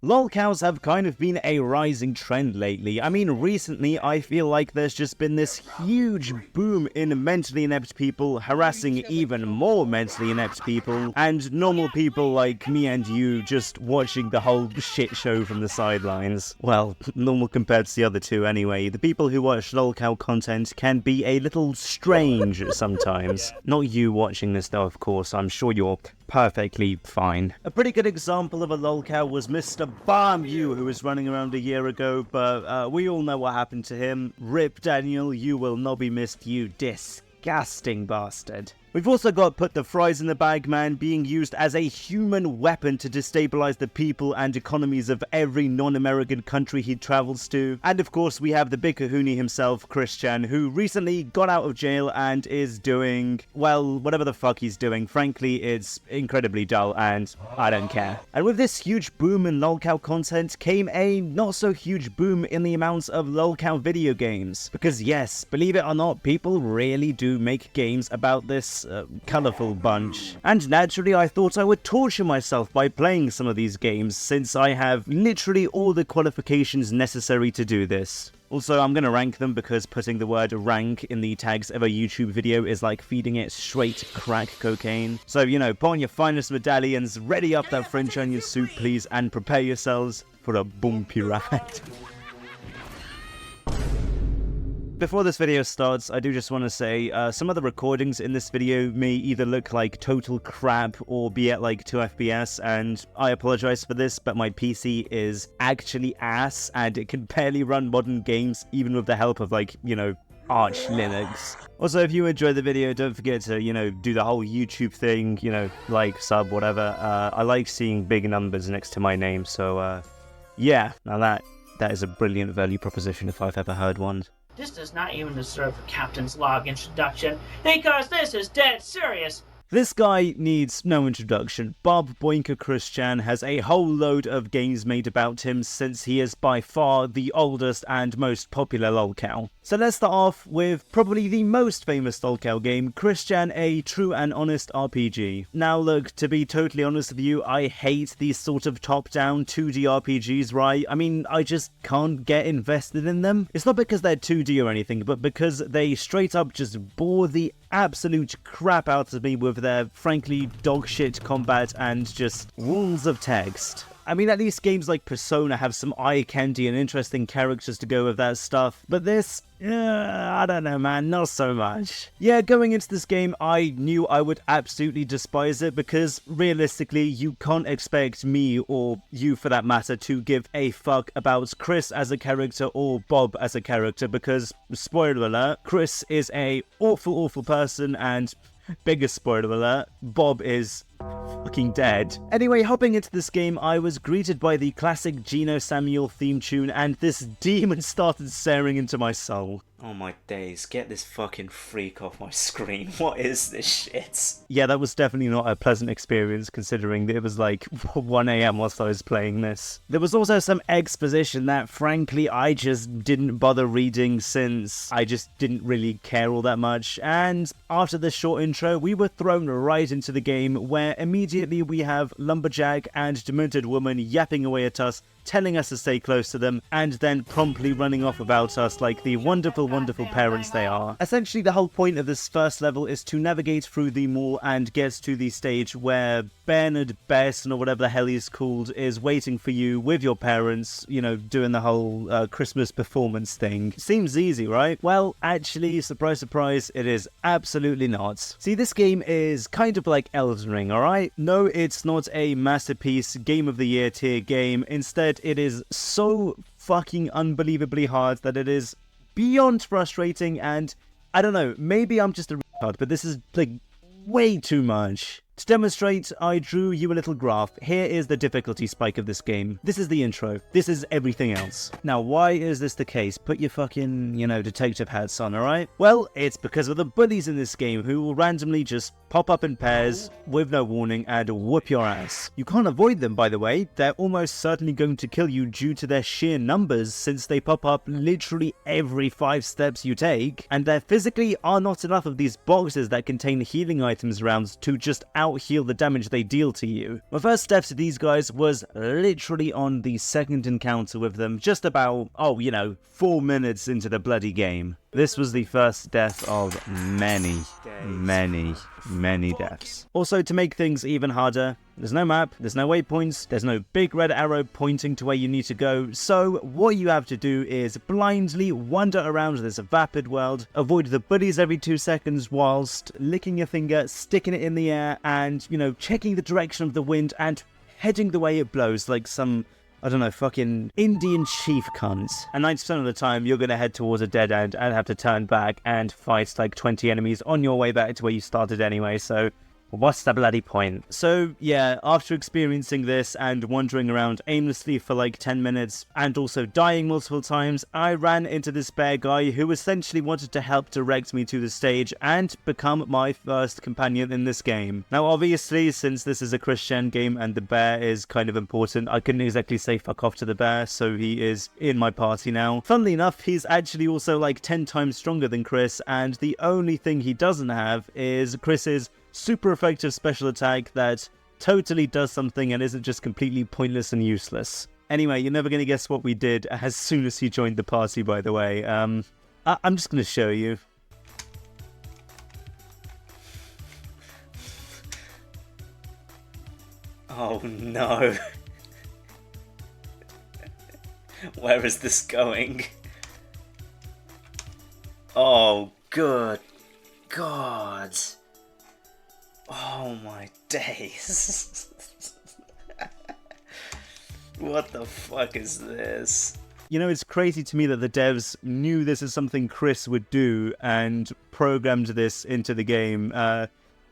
Lolcows have kind of been a rising trend lately. I mean, recently I feel like there's just been this huge boom in mentally inept people harassing even more mentally inept people, and normal people like me and you just watching the whole shit show from the sidelines. Well, normal compared to the other two anyway. The people who watch Lolcow content can be a little strange sometimes. Not you watching this though, of course. I'm sure you're perfectly fine. A pretty good example of a lolcow was Mr. Bomb You, who was running around a year ago, but we all know what happened to him. Rip Daniel, you will not be missed, you disgusting bastard. We've also got Put the Fries in the Bag Man being used as a human weapon to destabilize the people and economies of every non-American country he travels to. And of course we have the big kahuna himself, Christian, who recently got out of jail and is doing, well, whatever the fuck he's doing. Frankly, it's incredibly dull and I don't care. And with this huge boom in lolcow content came a not so huge boom in the amounts of lolcow video games. Because yes, believe it or not, people really do make games about this colourful bunch. And naturally I thought I would torture myself by playing some of these games, since I have literally all the qualifications necessary to do this. Also, I'm going to rank them because putting the word rank in the tags of a YouTube video is like feeding it straight crack cocaine. So, you know, put on your finest medallions, ready up that French onion soup please, and prepare yourselves for a bumpy ride. Before this video starts, I do just want to say, some of the recordings in this video may either look like total crap or be at like 2 FPS, and I apologize for this, but my PC is actually ass, and it can barely run modern games, even with the help of like, you know, Arch Linux. Also, if you enjoyed the video, don't forget to, you know, do the whole YouTube thing, you know, like, sub, whatever. I like seeing big numbers next to my name, so, yeah, now that is a brilliant value proposition if I've ever heard one. This does not even deserve a captain's log introduction, because this is dead serious. This guy needs no introduction. Bob Boinker Christian has a whole load of games made about him, since he is by far the oldest and most popular lolcow. So let's start off with probably the most famous lolcow game, Christian, a true and honest RPG. Now look, to be totally honest with you, I hate these sort of top-down 2D RPGs, right? I mean, I just can't get invested in them. It's not because they're 2D or anything, but because they straight up just bore the absolute crap out of me with their frankly dogshit combat and just walls of text. I mean, at least games like Persona have some eye candy and interesting characters to go with that stuff, but this, I don't know man, not so much. Yeah, going into this game, I knew I would absolutely despise it, because realistically, you can't expect me, or you for that matter, to give a fuck about Chris as a character or Bob as a character, because, spoiler alert, Chris is a awful person, and biggest spoiler alert, Bob is fucking dead. Anyway, hopping into this game, I was greeted by the classic Gino Samuel theme tune, and this demon started staring into my soul. Oh my days, get this fucking freak off my screen. What is this shit? Yeah, that was definitely not a pleasant experience, considering that it was like 1 AM whilst I was playing this. There was also some exposition that, frankly, I just didn't bother reading, since I just didn't really care all that much. And after this short intro, we were thrown right into the game, where immediately we have Lumberjack and Demented Woman yapping away at us, telling us to stay close to them, and then promptly running off about us like the wonderful parents they are. Essentially, the whole point of this first level is to navigate through the mall and get to the stage where Bernard Besson, or whatever the hell he's called, is waiting for you with your parents, you know, doing the whole Christmas performance thing. Seems easy, right? Well, actually, surprise, surprise, it is absolutely not. See, this game is kind of like Elden Ring, alright? No, it's not a masterpiece, game of the year tier game. Instead, it is so fucking unbelievably hard that it is beyond frustrating, and I don't know, maybe I'm just a retard, but this is like way too much. To demonstrate, I drew you a little graph. Here is the difficulty spike of this game. This is the intro. This is everything else. Now, why is this the case? Put your fucking, you know, detective hats on, alright? Well, it's because of the bullies in this game who will randomly just pop up in pairs with no warning and whoop your ass. You can't avoid them, by the way. They're almost certainly going to kill you due to their sheer numbers, since they pop up literally every 5 steps you take, and there physically are not enough of these boxes that contain healing items around to just out-heal the damage they deal to you. My first death to these guys was literally on the second encounter with them, just about, 4 minutes into the bloody game. This was the first death of many deaths. Also, to make things even harder, there's no map, there's no waypoints, there's no big red arrow pointing to where you need to go, so what you have to do is blindly wander around this vapid world, avoid the bullies every 2 seconds whilst licking your finger, sticking it in the air, and, checking the direction of the wind and heading the way it blows like some, I don't know, fucking Indian chief cunt. And 90% of the time, you're going to head towards a dead end and have to turn back and fight like 20 enemies on your way back to where you started anyway, so what's the bloody point? So yeah, after experiencing this and wandering around aimlessly for like 10 minutes and also dying multiple times, I ran into this bear guy who essentially wanted to help direct me to the stage and become my first companion in this game. Now obviously, since this is a Christian game and the bear is kind of important, I couldn't exactly say fuck off to the bear, so he is in my party now. Funnily enough, he's actually also like 10 times stronger than Chris, and the only thing he doesn't have is Chris's super effective special attack that totally does something and isn't just completely pointless and useless. Anyway, you're never going to guess what we did as soon as he joined the party, by the way. I'm just going to show you. Oh no. Where is this going? Oh, good God. Oh my days. What the fuck is this? It's crazy to me that the devs knew this is something Chris would do and programmed this into the game.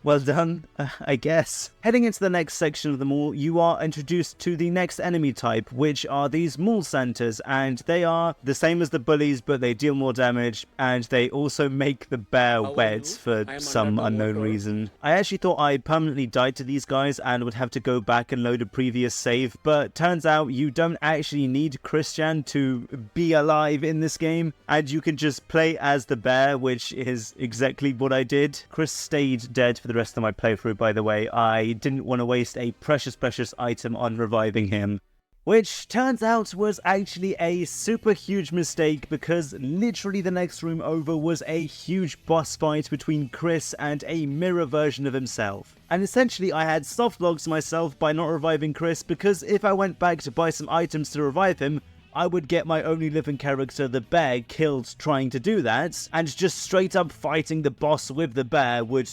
Well done, I guess. Heading into the next section of the mall, you are introduced to the next enemy type, which are these mall Santas, and they are the same as the bullies, but they deal more damage, and they also make the bear wet for some unknown reason. I actually thought I permanently died to these guys and would have to go back and load a previous save, but turns out you don't actually need Christian to be alive in this game, and you can just play as the bear, which is exactly what I did. Chris stayed dead for the rest of my playthrough, by the way. I didn't want to waste a precious item on reviving him, which turns out was actually a super huge mistake, because literally the next room over was a huge boss fight between Chris and a mirror version of himself. And essentially I had soft logged myself by not reviving Chris, because if I went back to buy some items to revive him, I would get my only living character, the bear, killed trying to do that, and just straight up fighting the boss with the bear would,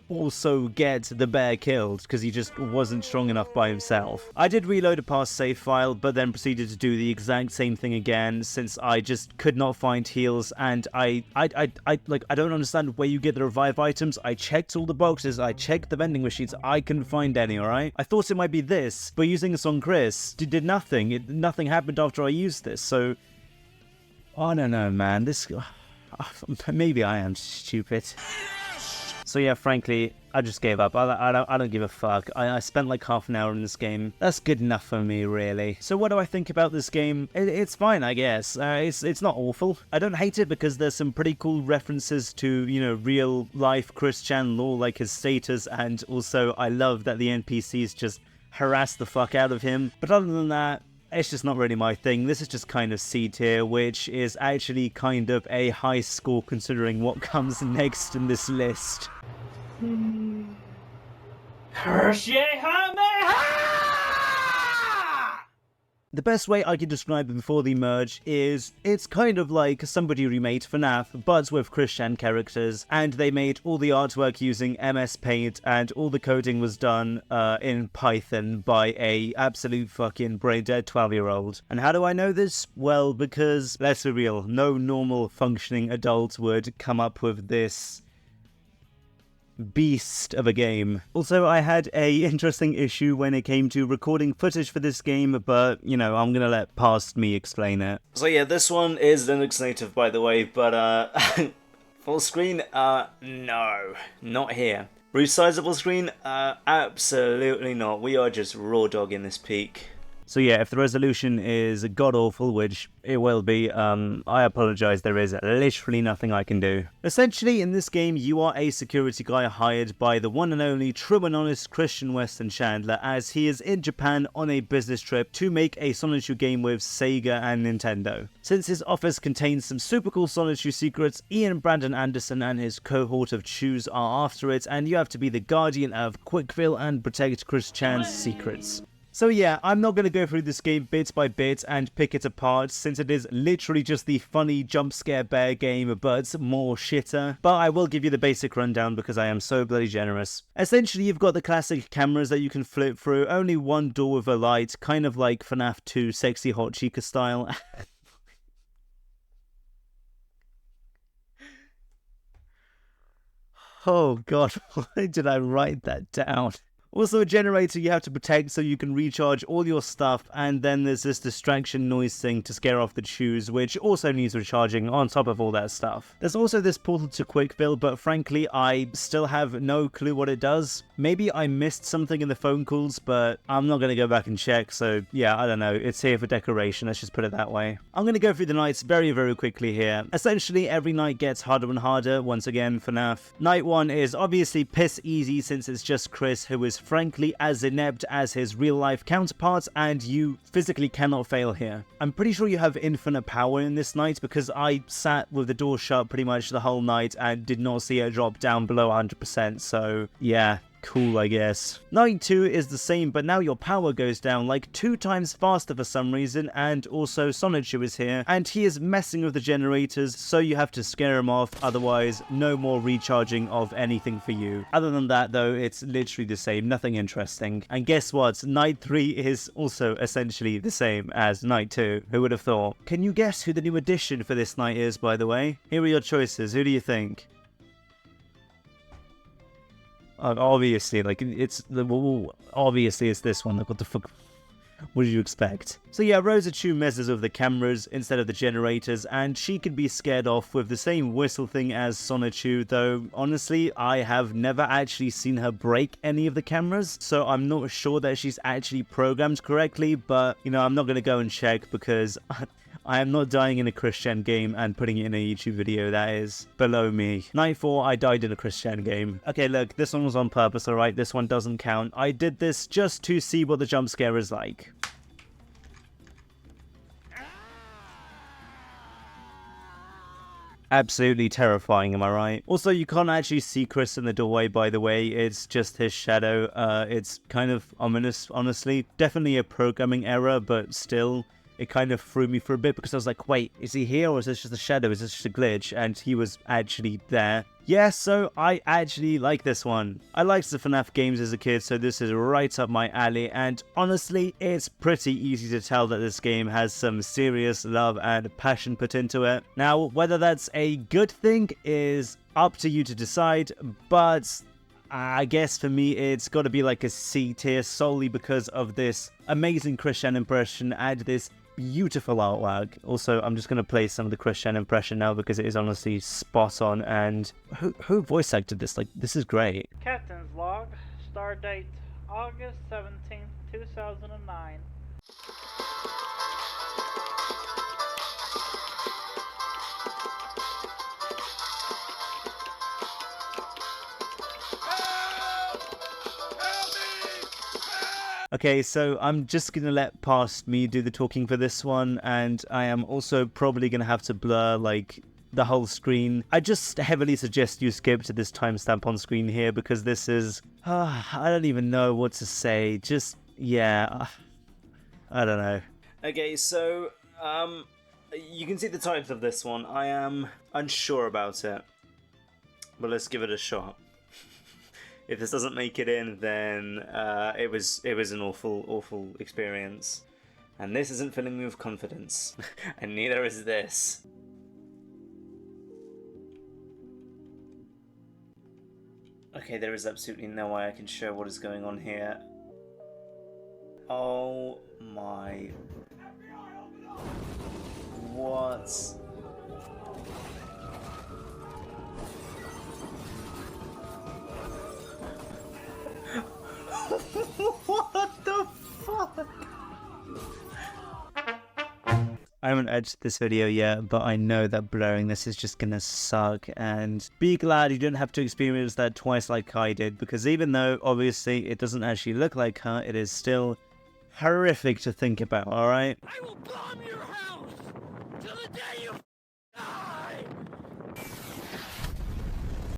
also get the bear killed, because he just wasn't strong enough by himself. I did reload a past save file, but then proceeded to do the exact same thing again, since I just could not find heals, and I don't understand where you get the revive items. I checked all the boxes, I checked the vending machines, I couldn't find any, alright? I thought it might be this, but using this on Chris did nothing. Nothing happened after I used this, so I don't know, man. This maybe I am stupid. So yeah, frankly, I just gave up. I don't give a fuck. I spent like half an hour in this game. That's good enough for me, really. So what do I think about this game? It's fine, I guess. It's not awful. I don't hate it because there's some pretty cool references to, real life Christian lore, like his status, and also I love that the NPCs just harass the fuck out of him. But other than that, it's just not really my thing. This is just kind of C tier, which is actually kind of a high score considering what comes next in this list. The best way I can describe it before the merge is it's kind of like somebody remade FNAF, but with Christian characters, and they made all the artwork using MS Paint, and all the coding was done in Python by a absolute fucking brain-dead 12-year-old. And how do I know this? Well, because, let's be real, no normal functioning adult would come up with this beast of a game. Also, I had a interesting issue when it came to recording footage for this game, but, I'm gonna let past me explain it. So yeah, this one is Linux native, by the way, but, full screen? No. Not here. Resizable screen? Absolutely not. We are just raw dogging this peak. So yeah, if the resolution is god-awful, which it will be, I apologize, there is literally nothing I can do. Essentially, in this game, you are a security guy hired by the one and only true and honest Christian Weston Chandler, as he is in Japan on a business trip to make a Sonichu game with Sega and Nintendo. Since his office contains some super cool Sonichu secrets, Ian Brandon Anderson and his cohort of Chews are after it, and you have to be the guardian of Quickville and protect Chris Chan's secrets. So yeah, I'm not going to go through this game bit by bit and pick it apart, since it is literally just the funny jump scare bear game, but more shitter. But I will give you the basic rundown because I am so bloody generous. Essentially, you've got the classic cameras that you can flip through, only one door with a light, kind of like FNAF 2 Sexy Hot Chica style. Oh god, why did I write that down? Also, a generator you have to protect so you can recharge all your stuff, and then there's this distraction noise thing to scare off the Chews, which also needs recharging on top of all that stuff. There's also this portal to Quickville, but frankly, I still have no clue what it does. Maybe I missed something in the phone calls, but I'm not going to go back and check, so yeah, I don't know. It's here for decoration, let's just put it that way. I'm going to go through the nights very, very quickly here. Essentially, every night gets harder and harder, once again, FNAF. Night 1 is obviously piss easy, since it's just Chris, who is frankly as inept as his real-life counterparts, and you physically cannot fail here. I'm pretty sure you have infinite power in this night, because I sat with the door shut pretty much the whole night and did not see it drop down below 100%, so yeah. Cool, I guess. Night 2 is the same, but now your power goes down like 2 times faster for some reason, and also Sonichu is here, and he is messing with the generators, so you have to scare him off, otherwise no more recharging of anything for you. Other than that though, it's literally the same, nothing interesting. And guess what? Night 3 is also essentially the same as Night 2, who would have thought? Can you guess who the new addition for this night is, by the way? Here are your choices, who do you think? Obviously, like, obviously it's this one. Like, what the fuck? What did you expect? So yeah, Rosa Chu messes with the cameras instead of the generators, and she can be scared off with the same whistle thing as Sonichu, though honestly, I have never actually seen her break any of the cameras, so I'm not sure that she's actually programmed correctly, but, you know, I'm not going to go and check because I am not dying in a Christian game and putting it in a YouTube video. That is below me. Night 4, I died in a Christian game. Okay, look, this one was on purpose, alright? This one doesn't count. I did this just to see what the jump scare is like. Absolutely terrifying, am I right? Also, you can't actually see Chris in the doorway, by the way. It's just his shadow. It's kind of ominous, honestly. Definitely a programming error, but still, it kind of threw me for a bit because I was like, wait, is he here or is this just a shadow? Is this just a glitch? And he was actually there. Yeah, so I actually like this one. I liked the FNAF games as a kid, so this is right up my alley, and honestly, it's pretty easy to tell that this game has some serious love and passion put into it. Now, whether that's a good thing is up to you to decide, but I guess for me it's got to be like a C tier solely because of this amazing Christian impression and this beautiful artwork. Also, I'm just going to play some of the Christian impression now because it is honestly spot on, and who voice acted this? Like, this is great. Captain's log, star date August 17th, 2009. Okay, so I'm just going to let past me do the talking for this one, and I am also probably going to have to blur, like, the whole screen. I just heavily suggest you skip to this timestamp on screen here, because this is... I don't even know what to say. Just, yeah, I don't know. Okay, so, you can see the types of this one. I am unsure about it, but let's give it a shot. If this doesn't make it in, then it was an awful experience. And this isn't filling me with confidence. And neither is this. Okay, there is absolutely no way I can show what is going on here. Oh my... What? What the fuck? I haven't edited this video yet, but I know that blurring this is just gonna suck, and be glad you didn't have to experience that twice like I did, because even though obviously it doesn't actually look like her, it is still horrific to think about, alright? I will bomb your house till the day you die!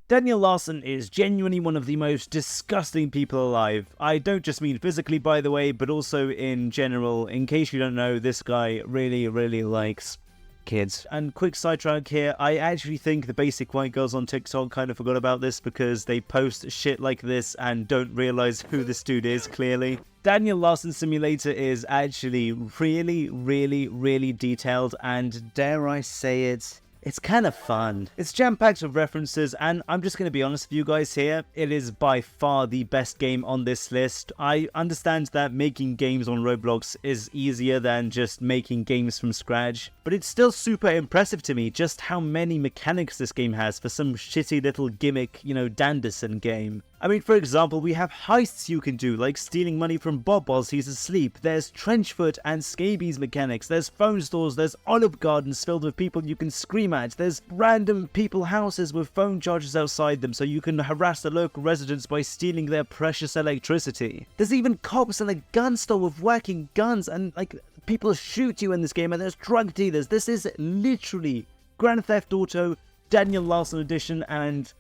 Daniel Larsson is genuinely one of the most disgusting people alive. I don't just mean physically, by the way, but also in general. In case you don't know, this guy really likes kids. And quick sidetrack here, I actually think the basic white girls on TikTok kind of forgot about this because they post shit like this and don't realize who this dude is, clearly. Daniel Larsson Simulator is actually really detailed, and dare I say it, it's kind of fun. It's jam-packed with references, and I'm just going to be honest with you guys here, it is by far the best game on this list. I understand that making games on Roblox is easier than just making games from scratch, but it's still super impressive to me just how many mechanics this game has for some shitty little gimmick, you know, Danderson game. I mean, for example, we have heists you can do, like stealing money from Bob whilst he's asleep. There's trenchfoot and scabies mechanics. There's phone stores. There's olive gardens filled with people you can scream at. There's random people houses with phone chargers outside them so you can harass the local residents by stealing their precious electricity. There's even cops and a gun store with working guns, and like people shoot you in this game, and there's drug dealers. This is literally Grand Theft Auto Daniel Larsson edition, and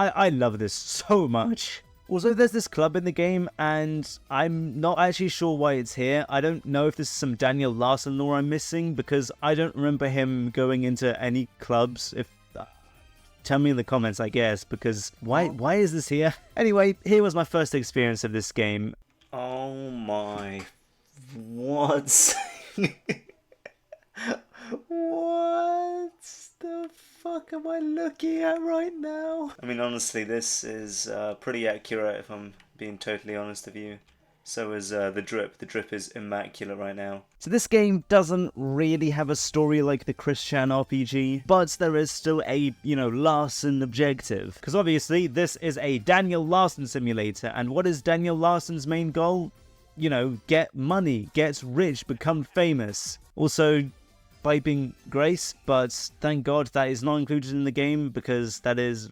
I love this so much. Also, there's this club in the game, and I'm not actually sure why it's here. I don't know if this is some Daniel Larsson lore I'm missing, because I don't remember him going into any clubs. If tell me in the comments, I guess, because why is this here? Anyway, here was my first experience of this game. Oh my... What? What the fuck am I looking at right now? I mean, honestly, this is pretty accurate if I'm being totally honest with you. So is the drip. The drip is immaculate right now. So this game doesn't really have a story like the Christian RPG, but there is still a, you know, Larsson objective. Because obviously, this is a Daniel Larsson simulator, and what is Daniel Larsson's main goal? You know, get money, get rich, become famous. Also, piping grace, but thank God that is not included in the game because that is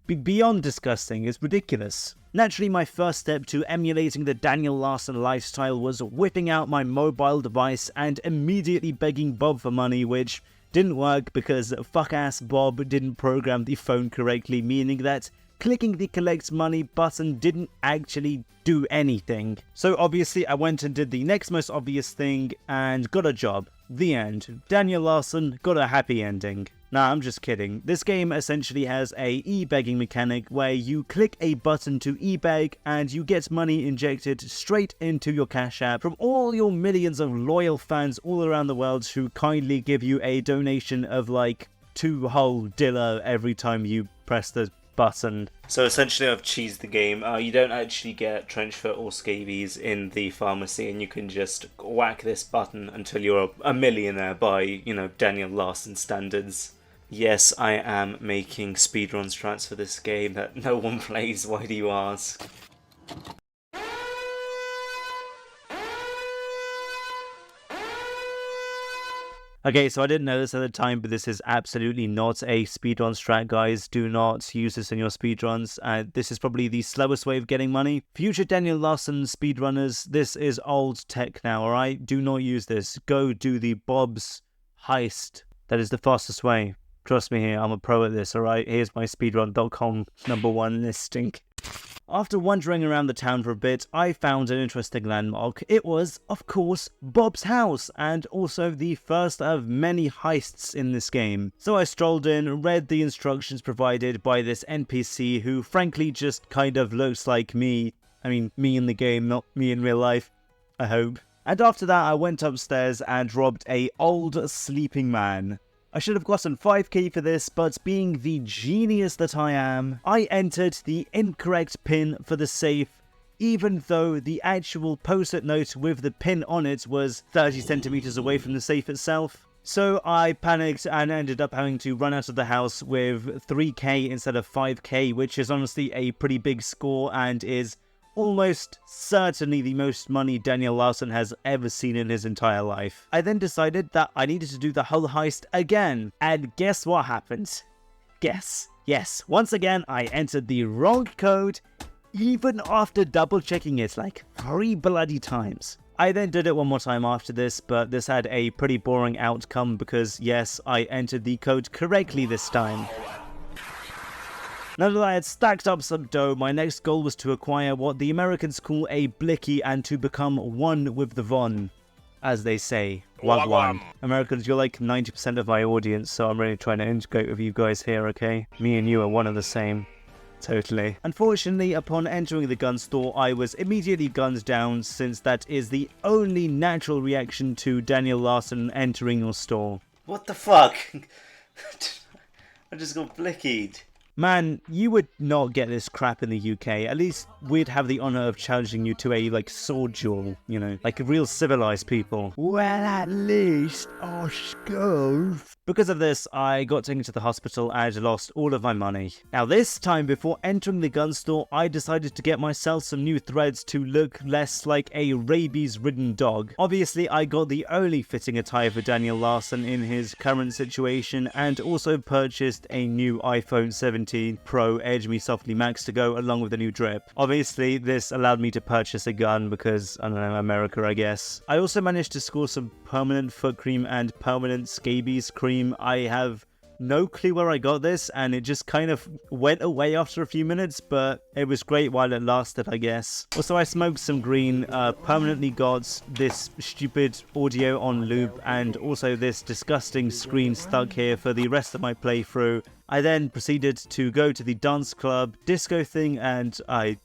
beyond disgusting. It's ridiculous. Naturally, my first step to emulating the Daniel Larsson lifestyle was whipping out my mobile device and immediately begging Bob for money, which didn't work because fuck-ass Bob didn't program the phone correctly, meaning that clicking the collect money button didn't actually do anything. So obviously I went and did the next most obvious thing and got a job. The end. Daniel Larsson got a happy ending. Nah, I'm just kidding. This game essentially has a e-begging mechanic where you click a button to e-beg and you get money injected straight into your Cash App from all your millions of loyal fans all around the world who kindly give you a donation of like 2 whole dilla every time you press the button. So essentially I've cheesed the game. You don't actually get trenchfoot or scabies in the pharmacy, and you can just whack this button until you're a millionaire by, you know, Daniel Larsson standards. Yes, I am making speedrun strats for this game that no one plays, why do you ask? Okay, so I didn't know this at the time, but this is absolutely not a speedrun strat, guys. Do not use this in your speedruns. This is probably the slowest way of getting money. Future Daniel Larsson speedrunners, this is old tech now, alright? Do not use this. Go do the Bob's heist. That is the fastest way. Trust me here, I'm a pro at this, alright? Here's my speedrun.com #1 listing. After wandering around the town for a bit, I found an interesting landmark. It was, of course, Bob's house, and also the first of many heists in this game. So I strolled in, read the instructions provided by this NPC who frankly just kind of looks like me. I mean, me in the game, not me in real life, I hope. And after that I went upstairs and robbed an old sleeping man. I should have gotten 5k for this, but being the genius that I am, I entered the incorrect pin for the safe, even though the actual post-it note with the pin on it was 30 centimeters away from the safe itself. So I panicked and ended up having to run out of the house with 3k instead of 5k, which is honestly a pretty big score and is almost certainly the most money Daniel Larsson has ever seen in his entire life. I then decided that I needed to do the whole heist again, and guess what happened? Guess. Yes, once again I entered the wrong code, even after double checking it like 3 bloody times. I then did it one more time after this, but this had a pretty boring outcome because yes, I entered the code correctly this time. Now that I had stacked up some dough, my next goal was to acquire what the Americans call a blicky and to become one with the Von, as they say. Wagwan. Americans, you're like 90% of my audience, so I'm really trying to integrate with you guys here, okay? Me and you are one and the same. Totally. Unfortunately, upon entering the gun store, I was immediately gunned down, since that is the only natural reaction to Daniel Larsson entering your store. What the fuck? I just got blickied. Man, you would not get this crap in the UK. At least we'd have the honor of challenging you to a, like, sword duel, you know, like real civilized people. Well, at least our skulls. Because of this, I got taken to the hospital and lost all of my money. Now this time, before entering the gun store, I decided to get myself some new threads to look less like a rabies-ridden dog. Obviously, I got the only fitting attire for Daniel Larsson in his current situation, and also purchased a new iPhone 17 Pro Edge Me Softly Max to go along with the new drip. Obviously, this allowed me to purchase a gun because, I don't know, America, I guess. I also managed to score some permanent foot cream and permanent scabies cream. I have no clue where I got this, and it just kind of went away after a few minutes, but it was great while it lasted, I guess. Also, I smoked some green, permanently got this stupid audio on loop, and also this disgusting screen stuck here for the rest of my playthrough. I then proceeded to go to the dance club disco thing, and I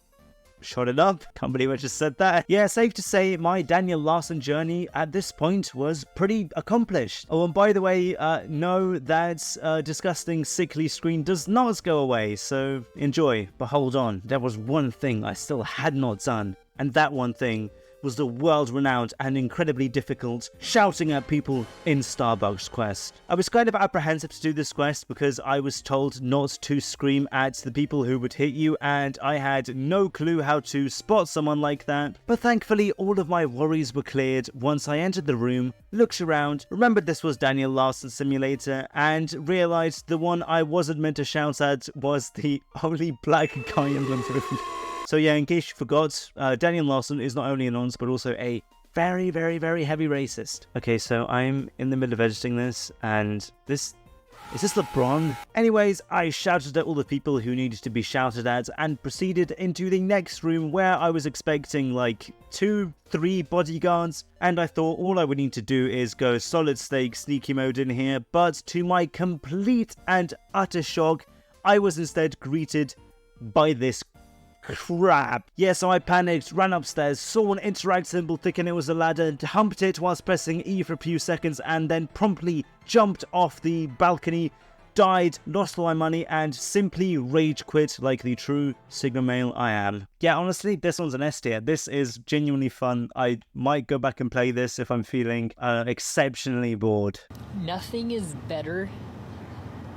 shot it up. Can't believe I just said that. Yeah, safe to say my Daniel Larsson journey at this point was pretty accomplished. Oh, and by the way, no, that disgusting sickly screen does not go away, so enjoy. But hold on, there was one thing I still had not done, and that one thing was the world-renowned and incredibly difficult shouting at people in Starbucks quest. I was kind of apprehensive to do this quest because I was told not to scream at the people who would hit you, and I had no clue how to spot someone like that. But thankfully, all of my worries were cleared once I entered the room, looked around, remembered this was Daniel Larsson Simulator, and realized the one I wasn't meant to shout at was the only black guy in the room. So yeah, in case you forgot, Daniel Larsson is not only a nonce, but also a very, very, very heavy racist. Okay, so I'm in the middle of editing this, and is this LeBron? Anyways, I shouted at all the people who needed to be shouted at, and proceeded into the next room where I was expecting like 2-3 bodyguards, and I thought all I would need to do is go solid snake sneaky mode in here, but to my complete and utter shock, I was instead greeted by this crap. Yeah, so I panicked, ran upstairs, saw an interact symbol thinking it was a ladder, humped it whilst pressing E for a few seconds, and then promptly jumped off the balcony, died, lost all my money, and simply rage quit like the true Sigma male I am. Yeah, honestly, this one's an S tier. This is genuinely fun. I might go back and play this if I'm feeling exceptionally bored. Nothing is better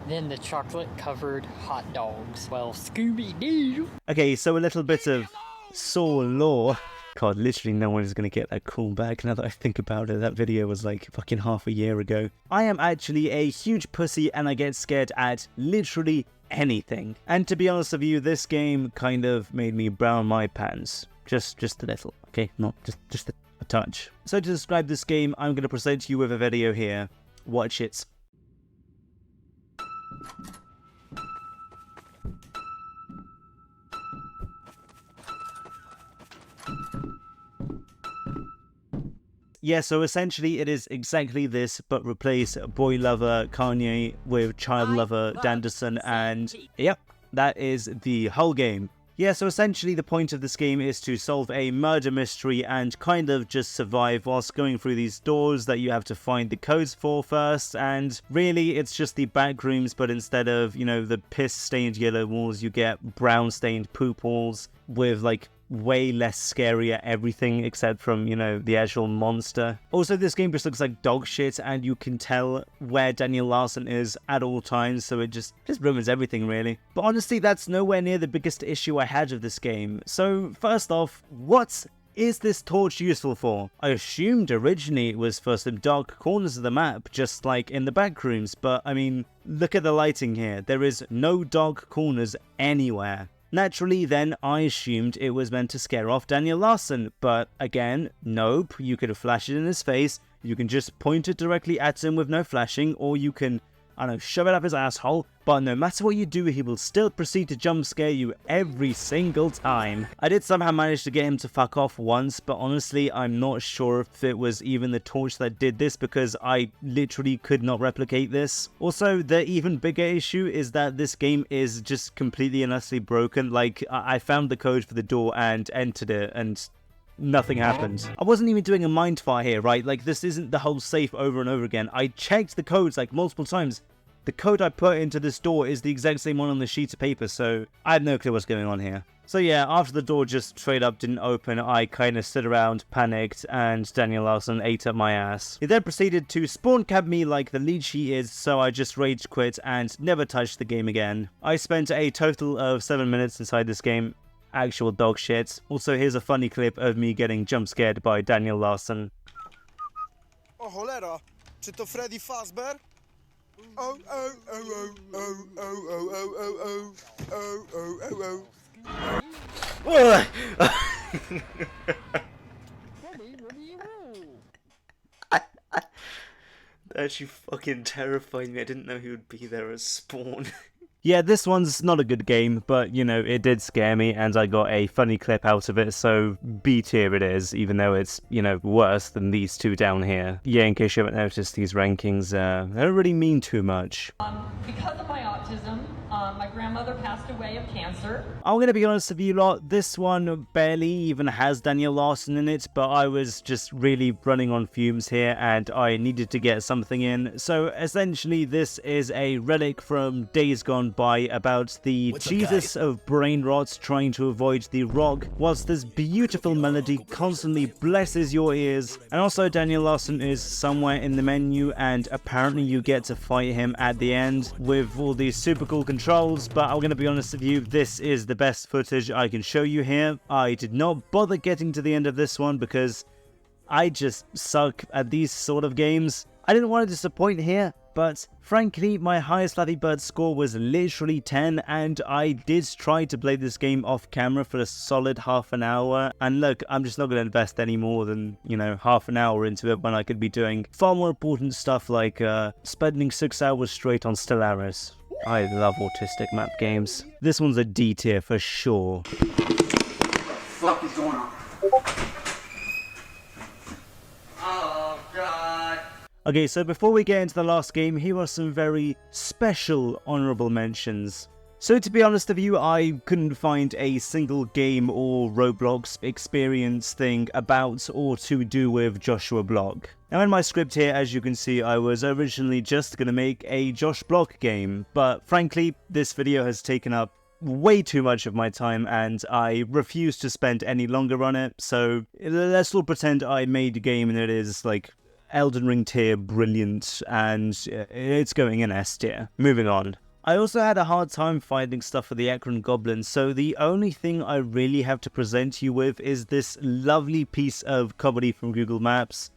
than the chocolate-covered hot dogs. Well, Scooby-Doo! Okay, so a little bit of Saw lore. God, literally no one is going to get that call back now that I think about it. That video was like fucking half a year ago. I am actually a huge pussy and I get scared at literally anything. And to be honest with you, this game kind of made me brown my pants. Just a little, okay? Not just a touch. So to describe this game, I'm going to present you with a video here. Watch it. Yeah, so essentially it is exactly this, but replace boy lover Kanye with child lover Danderson, and yep, that is the whole game. Yeah, so essentially the point of this game is to solve a murder mystery and kind of just survive whilst going through these doors that you have to find the codes for first, and really it's just the back rooms, but instead of, you know, the piss-stained yellow walls, you get brown-stained poop walls with, like, way less scary at everything except from, you know, the actual monster. Also, this game just looks like dog shit, and you can tell where Daniel Larsson is at all times, so it just ruins everything, really. But honestly, that's nowhere near the biggest issue I had of this game. So, first off, what is this torch useful for? I assumed originally it was for some dark corners of the map, just like in the back rooms, but I mean, look at the lighting here. There is no dark corners anywhere. Naturally, then, I assumed it was meant to scare off Daniel Larsson, but again, nope, you could flash it in his face, you can just point it directly at him with no flashing, or you can, I don't know, shove it up his asshole, but no matter what you do, he will still proceed to jump scare you every single time. I did somehow manage to get him to fuck off once, but honestly, I'm not sure if it was even the torch that did this, because I literally could not replicate this. Also, the even bigger issue is that this game is just completely and utterly broken. Like, I found the code for the door and entered it, and nothing happened. I wasn't even doing a mindfire here, right? Like, this isn't the whole safe over and over again. I checked the codes like multiple times. The code I put into this door is the exact same one on the sheet of paper, so I had no clue what's going on here. So yeah, after the door just straight up didn't open, I kinda stood around, panicked, and Daniel Larsson ate up my ass. He then proceeded to spawn cap me like the leech he is, so I just rage quit and never touched the game again. I spent a total of 7 minutes inside this game. Actual dog shit. Also, here's a funny clip of me getting jump scared by Daniel Larsson. O cholera, czy to Freddy Fazbear? Oh, oh, oh, oh, oh, oh, oh, oh, oh, oh, oh, oh. That actually fucking terrified me. I didn't know he would be there as spawn. Yeah, this one's not a good game, but, you know, it did scare me, and I got a funny clip out of it, so B tier it is, even though it's, you know, worse than these two down here. Yeah, in case you haven't noticed, these rankings, they don't really mean too much. Because of my autism, my grandmother passed away of cancer. I'm gonna be honest with you lot, this one barely even has Daniel Larsson in it, but I was just really running on fumes here, and I needed to get something in. So essentially, this is a relic from Days Gone By about the Jesus of brain rot trying to avoid the rock, whilst this beautiful melody constantly blesses your ears. And also, Daniel Larsson is somewhere in the menu, and apparently you get to fight him at the end with all these super cool controls, but I'm gonna be honest with you, this is the best footage I can show you here. I did not bother getting to the end of this one because I just suck at these sort of games. I didn't want to disappoint here, but frankly, my highest Flappy Bird score was literally 10, and I did try to play this game off camera for a solid half an hour. And look, I'm just not going to invest any more than, you know, half an hour into it when I could be doing far more important stuff like spending 6 hours straight on Stellaris. I love autistic map games. This one's a D tier for sure. What the fuck is going on? Oh, God. Okay, so before we get into the last game, here are some very special honorable mentions. So to be honest with you, I couldn't find a single game or Roblox experience thing about or to do with Joshua Block. Now in my script here, as you can see, I was originally just going to make a Josh Block game, but frankly, this video has taken up way too much of my time and I refuse to spend any longer on it, so let's all pretend I made a game and it is like Elden Ring tier brilliant and it's going in S tier. Moving on. I also had a hard time finding stuff for the Akron Goblin, so the only thing I really have to present you with is this lovely piece of comedy from Google Maps.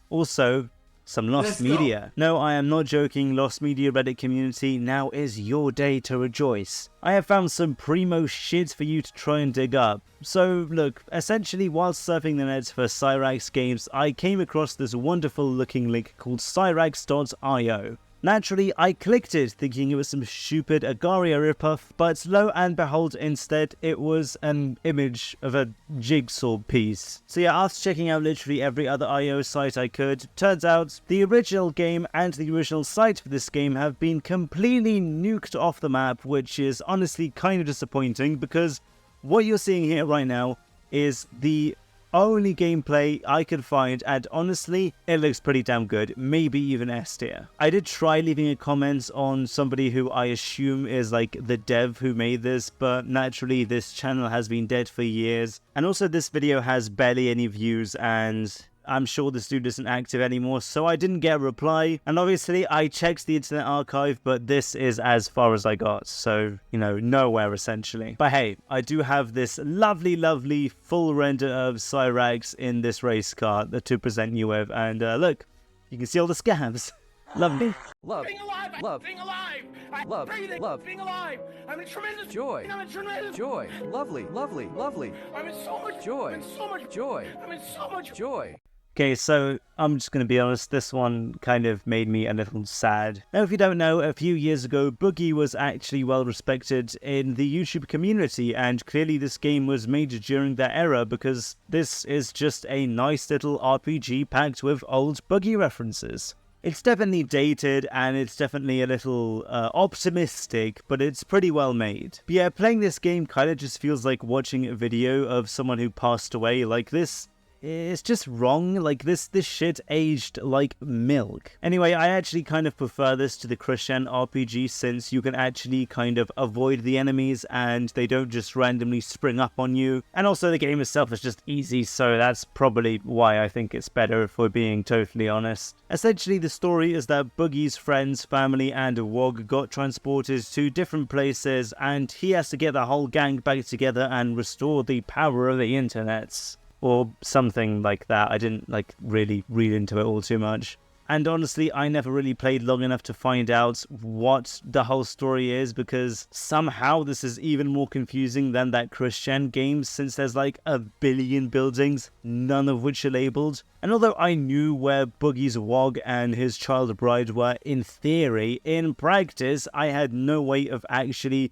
Also, some Lost Media. No, I am not joking, Lost Media Reddit community, now is your day to rejoice. I have found some primo shit for you to try and dig up. So look, essentially while surfing the net for cyraxx games, I came across this wonderful looking link called cyraxx.io. Naturally, I clicked it thinking it was some stupid Agaria ripoff, but lo and behold, instead, it was an image of a jigsaw piece. So yeah, after checking out literally every other IO site I could, turns out the original game and the original site for this game have been completely nuked off the map, which is honestly kind of disappointing because what you're seeing here right now is the only gameplay I could find, and honestly, it looks pretty damn good, maybe even S tier. I did try leaving a comment on somebody who I assume is like the dev who made this, but naturally this channel has been dead for years, and also this video has barely any views, and I'm sure this dude isn't active anymore, so I didn't get a reply. And obviously I checked the Internet Archive, but this is as far as I got, so, you know, nowhere essentially. But hey, I do have this lovely full render of cyraxx in this race car to present you with, and look, you can see all the scabs. Lovely. Love. Being alive. Love. Being alive. Love. Love. Being alive. I'm in tremendous joy. I'm in tremendous joy. Lovely. I'm in so much joy. I'm in so much joy. I'm in so much joy. Okay, so I'm just going to be honest, this one kind of made me a little sad. Now, if you don't know, a few years ago, Boogie was actually well respected in the YouTube community, and clearly this game was made during that era because this is just a nice little RPG packed with old Boogie references. It's definitely dated, and it's definitely a little optimistic, but it's pretty well made. But yeah, playing this game kind of just feels like watching a video of someone who passed away. Like, this it's just wrong. Like, this shit aged like milk. Anyway, I actually kind of prefer this to the Christian RPG, since you can actually kind of avoid the enemies and they don't just randomly spring up on you. And also the game itself is just easy, so that's probably why I think it's better, if we're being totally honest. Essentially, the story is that Boogie's friends, family, and Wog got transported to different places, and he has to get the whole gang back together and restore the power of the internet. Or something like that. I didn't really read into it all too much. And honestly, I never really played long enough to find out what the whole story is, because somehow this is even more confusing than that Christian game, since there's like a billion buildings, none of which are labeled. And although I knew where Boogie's Wog and his child bride were in theory, in practice I had no way of actually,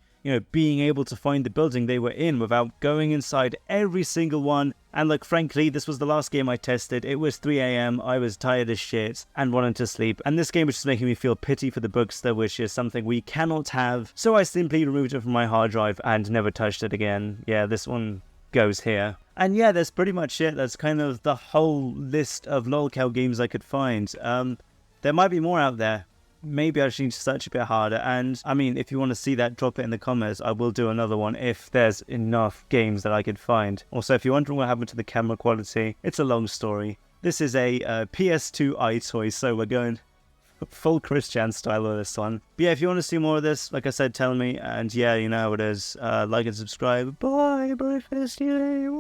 being able to find the building they were in without going inside every single one. And like, frankly, this was the last game I tested. It was 3 AM, I was tired as shit and wanted to sleep, and this game was just making me feel pity for the Bookster, which is something we cannot have. So I simply removed it from my hard drive and never touched it again. Yeah, this one goes here. And yeah, that's pretty much it. That's kind of the whole list of Lolcow games I could find. There might be more out there. Maybe I should need to search a bit harder, and I mean, if you want to see that, drop it in the comments. I will do another one if there's enough games that I could find. Also, if you're wondering what happened to the camera quality, it's a long story. This is a PS2 iToy, so we're going full Christian style with this one. But yeah, if you want to see more of this, like I said, tell me, and yeah, you know how it is. Like and subscribe. Bye, bye, first year.